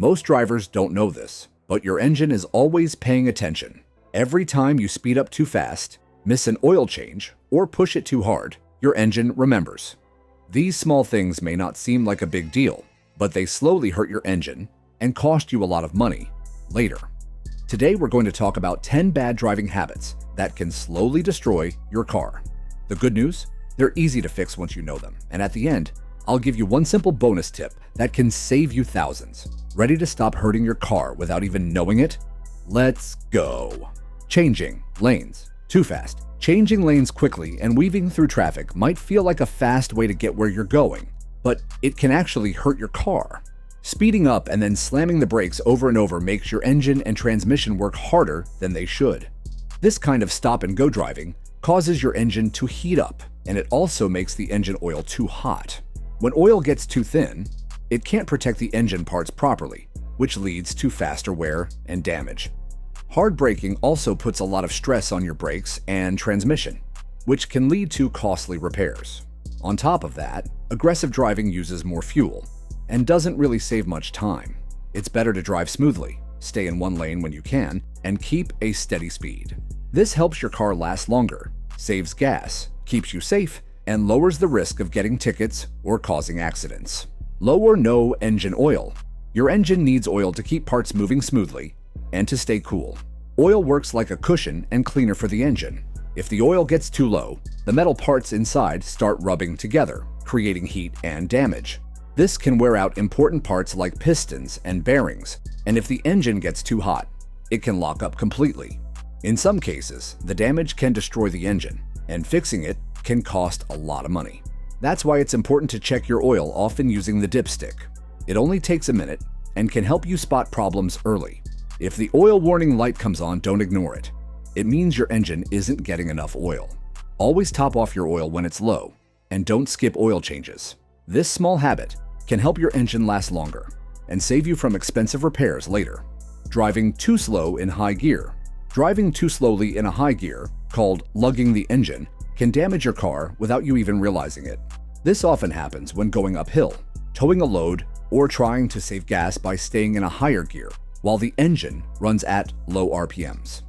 Most drivers don't know this, but your engine is always paying attention. Every time you speed up too fast, miss an oil change, or push it too hard, your engine remembers. These small things may not seem like a big deal, but they slowly hurt your engine and cost you a lot of money later. Today we're going to talk about 10 bad driving habits that can slowly destroy your car. The good news? They're easy to fix once you know them, and at the end, I'll give you one simple bonus tip that can save you thousands. Ready to stop hurting your car without even knowing it? Let's go. Changing lanes too fast. Changing lanes quickly and weaving through traffic might feel like a fast way to get where you're going, but it can actually hurt your car. Speeding up and then slamming the brakes over and over makes your engine and transmission work harder than they should. This kind of stop-and-go driving causes your engine to heat up, and it also makes the engine oil too hot. When oil gets too thin, it can't protect the engine parts properly, which leads to faster wear and damage. Hard braking also puts a lot of stress on your brakes and transmission, which can lead to costly repairs. On top of that, aggressive driving uses more fuel and doesn't really save much time. It's better to drive smoothly, stay in one lane when you can, and keep a steady speed. This helps your car last longer, saves gas, keeps you safe, and lowers the risk of getting tickets or causing accidents. Low or no engine oil. Your engine needs oil to keep parts moving smoothly and to stay cool. Oil works like a cushion and cleaner for the engine. If the oil gets too low, the metal parts inside start rubbing together, creating heat and damage. This can wear out important parts like pistons and bearings, and if the engine gets too hot, it can lock up completely. In some cases, the damage can destroy the engine, and fixing it can cost a lot of money. That's why it's important to check your oil often using the dipstick. It only takes a minute and can help you spot problems early. If the oil warning light comes on, don't ignore it. It means your engine isn't getting enough oil. Always top off your oil when it's low, and don't skip oil changes. This small habit can help your engine last longer and save you from expensive repairs later. Driving too slow in high gear. Driving too slowly in a high gear, called lugging the engine, can damage your car without you even realizing it. This often happens when going uphill, towing a load, or trying to save gas by staying in a higher gear while the engine runs at low RPMs.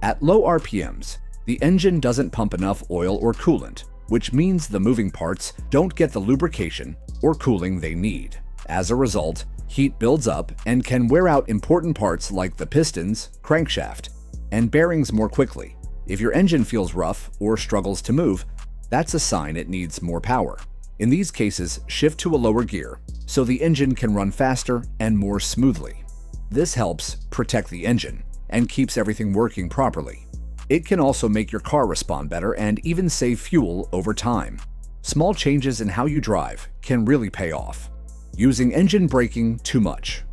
At low RPMs, the engine doesn't pump enough oil or coolant, which means the moving parts don't get the lubrication or cooling they need. As a result, heat builds up and can wear out important parts like the pistons, crankshaft, and bearings more quickly. If your engine feels rough or struggles to move, that's a sign it needs more power. In these cases, shift to a lower gear so the engine can run faster and more smoothly. This helps protect the engine and keeps everything working properly. It can also make your car respond better and even save fuel over time. Small changes in how you drive can really pay off. Using engine braking too much.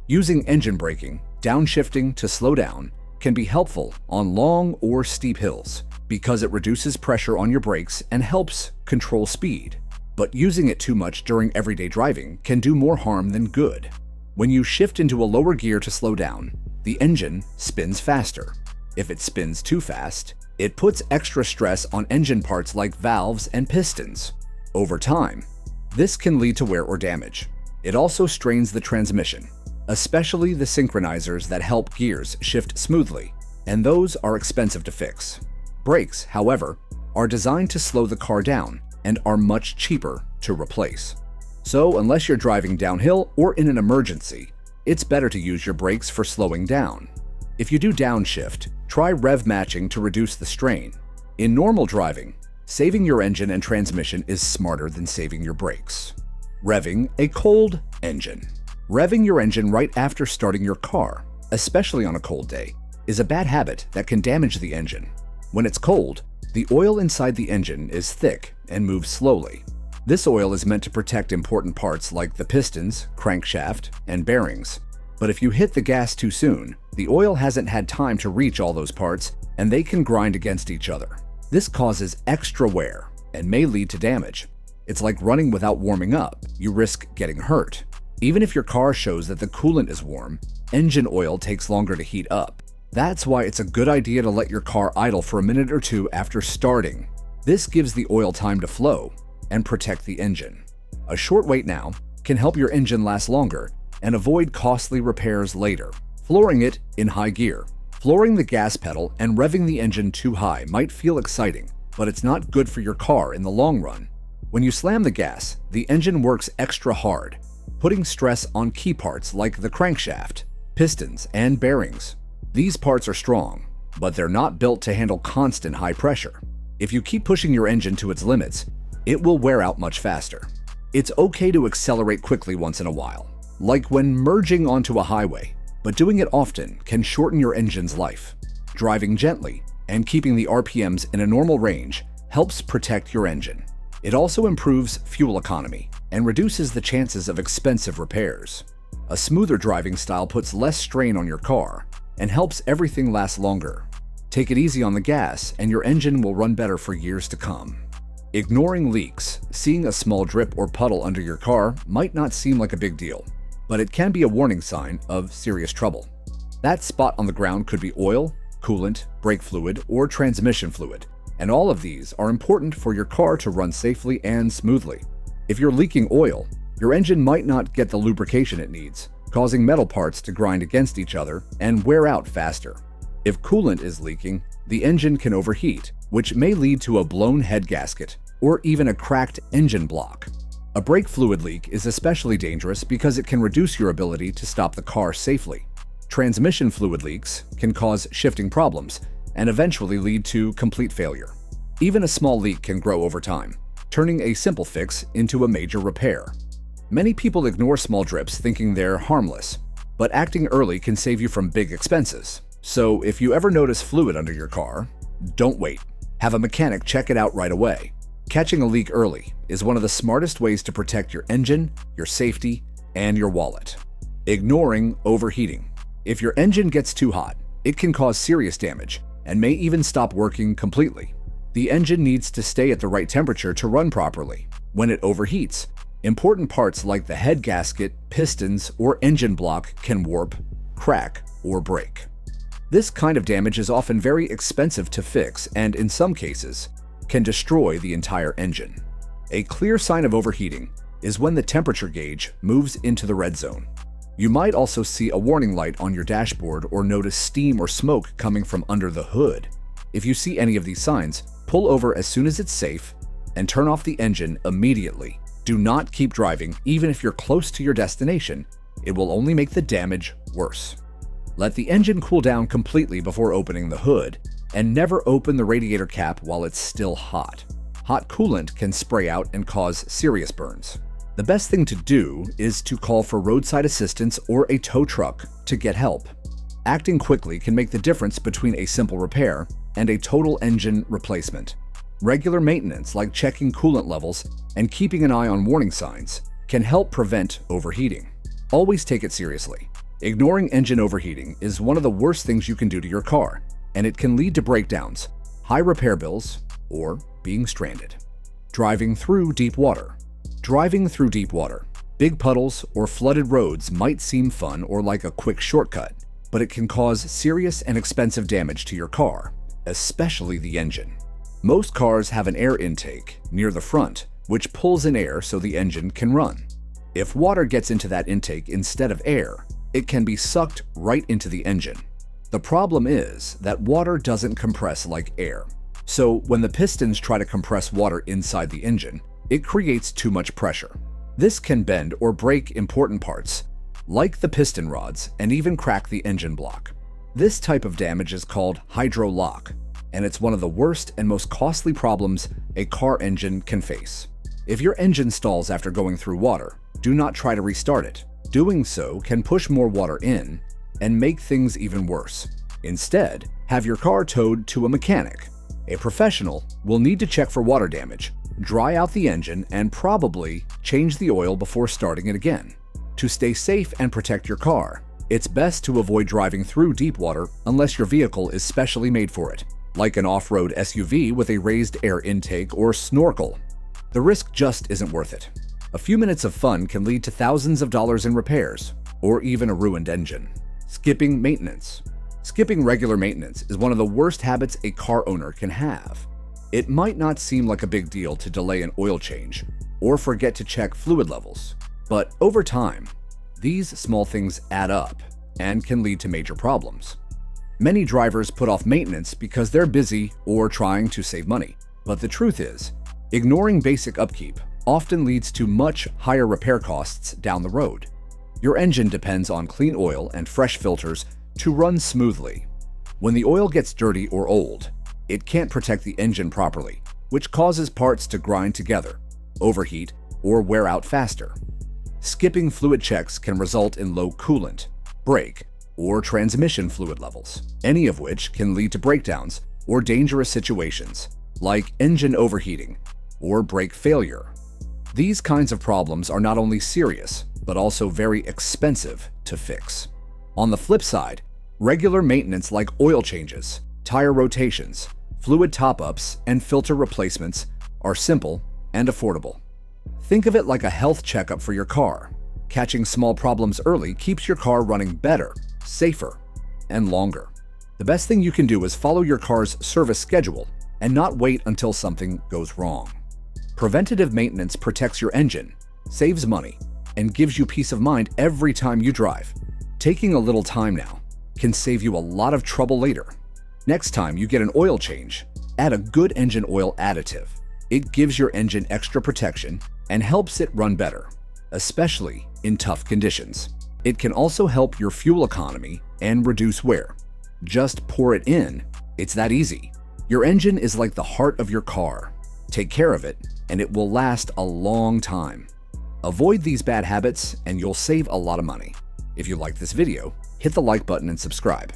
Using engine braking, downshifting to slow down, can be helpful on long or steep hills because it reduces pressure on your brakes and helps control speed. But using it too much during everyday driving can do more harm than good. When you shift into a lower gear to slow down, the engine spins faster. If it spins too fast, it puts extra stress on engine parts like valves and pistons. Over time, this can lead to wear or damage. It also strains the transmission, especially the synchronizers that help gears shift smoothly, and those are expensive to fix. Brakes, however, are designed to slow the car down and are much cheaper to replace. So unless you're driving downhill or in an emergency, it's better to use your brakes for slowing down. If you do downshift, try rev matching to reduce the strain. In normal driving, saving your engine and transmission is smarter than saving your brakes. Revving a cold engine. Revving your engine right after starting your car, especially on a cold day, is a bad habit that can damage the engine. When it's cold, the oil inside the engine is thick and moves slowly. This oil is meant to protect important parts like the pistons, crankshaft, and bearings. But if you hit the gas too soon, the oil hasn't had time to reach all those parts, and they can grind against each other. This causes extra wear and may lead to damage. It's like running without warming up. You risk getting hurt. Even if your car shows that the coolant is warm, engine oil takes longer to heat up. That's why it's a good idea to let your car idle for a minute or two after starting. This gives the oil time to flow and protect the engine. A short wait now can help your engine last longer and avoid costly repairs later. Flooring it in high gear. Flooring the gas pedal and revving the engine too high might feel exciting, but it's not good for your car in the long run. When you slam the gas, the engine works extra hard, putting stress on key parts like the crankshaft, pistons, and bearings. These parts are strong, but they're not built to handle constant high pressure. If you keep pushing your engine to its limits, it will wear out much faster. It's okay to accelerate quickly once in a while, like when merging onto a highway, but doing it often can shorten your engine's life. Driving gently and keeping the RPMs in a normal range helps protect your engine. It also improves fuel economy and reduces the chances of expensive repairs. A smoother driving style puts less strain on your car and helps everything last longer. Take it easy on the gas and your engine will run better for years to come. Ignoring leaks. Seeing a small drip or puddle under your car might not seem like a big deal, but it can be a warning sign of serious trouble. That spot on the ground could be oil, coolant, brake fluid, or transmission fluid, and all of these are important for your car to run safely and smoothly. If you're leaking oil, your engine might not get the lubrication it needs, causing metal parts to grind against each other and wear out faster. If coolant is leaking, the engine can overheat, which may lead to a blown head gasket or even a cracked engine block. A brake fluid leak is especially dangerous because it can reduce your ability to stop the car safely. Transmission fluid leaks can cause shifting problems and eventually lead to complete failure. Even a small leak can grow over time, turning a simple fix into a major repair. Many people ignore small drips thinking they're harmless, but acting early can save you from big expenses. So if you ever notice fluid under your car, don't wait. Have a mechanic check it out right away. Catching a leak early is one of the smartest ways to protect your engine, your safety, and your wallet. Ignoring overheating. If your engine gets too hot, it can cause serious damage and may even stop working completely. The engine needs to stay at the right temperature to run properly. When it overheats, important parts like the head gasket, pistons, or engine block can warp, crack, or break. This kind of damage is often very expensive to fix and, in some cases, can destroy the entire engine. A clear sign of overheating is when the temperature gauge moves into the red zone. You might also see a warning light on your dashboard or notice steam or smoke coming from under the hood. If you see any of these signs, pull over as soon as it's safe and turn off the engine immediately. Do not keep driving even if you're close to your destination. It will only make the damage worse. Let the engine cool down completely before opening the hood, and never open the radiator cap while it's still hot. Hot coolant can spray out and cause serious burns. The best thing to do is to call for roadside assistance or a tow truck to get help. Acting quickly can make the difference between a simple repair and a total engine replacement. Regular maintenance, like checking coolant levels and keeping an eye on warning signs, can help prevent overheating. Always take it seriously. Ignoring engine overheating is one of the worst things you can do to your car, and it can lead to breakdowns, high repair bills, or being stranded. Driving through deep water. Driving through deep water. Big puddles or flooded roads might seem fun or like a quick shortcut, but it can cause serious and expensive damage to your car, especially the engine. Most cars have an air intake near the front, which pulls in air so the engine can run. If water gets into that intake instead of air, it can be sucked right into the engine. The problem is that water doesn't compress like air. So when the pistons try to compress water inside the engine, it creates too much pressure. This can bend or break important parts, like the piston rods, and even crack the engine block. This type of damage is called hydro-lock, and it's one of the worst and most costly problems a car engine can face. If your engine stalls after going through water, do not try to restart it. Doing so can push more water in and make things even worse. Instead, have your car towed to a mechanic. A professional will need to check for water damage, dry out the engine, and probably change the oil before starting it again. To stay safe and protect your car, it's best to avoid driving through deep water unless your vehicle is specially made for it, like an off-road SUV with a raised air intake or snorkel. The risk just isn't worth it. A few minutes of fun can lead to thousands of dollars in repairs, or even a ruined engine. Skipping maintenance. Skipping regular maintenance is one of the worst habits a car owner can have. It might not seem like a big deal to delay an oil change or forget to check fluid levels, but over time, These small things add up and can lead to major problems. Many drivers put off maintenance because they're busy or trying to save money. But the truth is, ignoring basic upkeep often leads to much higher repair costs down the road. Your engine depends on clean oil and fresh filters to run smoothly. When the oil gets dirty or old, it can't protect the engine properly, which causes parts to grind together, overheat, or wear out faster. Skipping fluid checks can result in low coolant, brake, or transmission fluid levels, any of which can lead to breakdowns or dangerous situations, like engine overheating or brake failure. These kinds of problems are not only serious, but also very expensive to fix. On the flip side, regular maintenance like oil changes, tire rotations, fluid top-ups, and filter replacements are simple and affordable. Think of it like a health checkup for your car. Catching small problems early keeps your car running better, safer, and longer. The best thing you can do is follow your car's service schedule and not wait until something goes wrong. Preventative maintenance protects your engine, saves money, and gives you peace of mind every time you drive. Taking a little time now can save you a lot of trouble later. Next time you get an oil change, add a good engine oil additive. It gives your engine extra protection and helps it run better, especially in tough conditions. It can also help your fuel economy and reduce wear. Just pour it in. It's that easy. Your engine is like the heart of your car. Take care of it, and it will last a long time. Avoid these bad habits, and you'll save a lot of money. If you like this video, hit the like button and subscribe.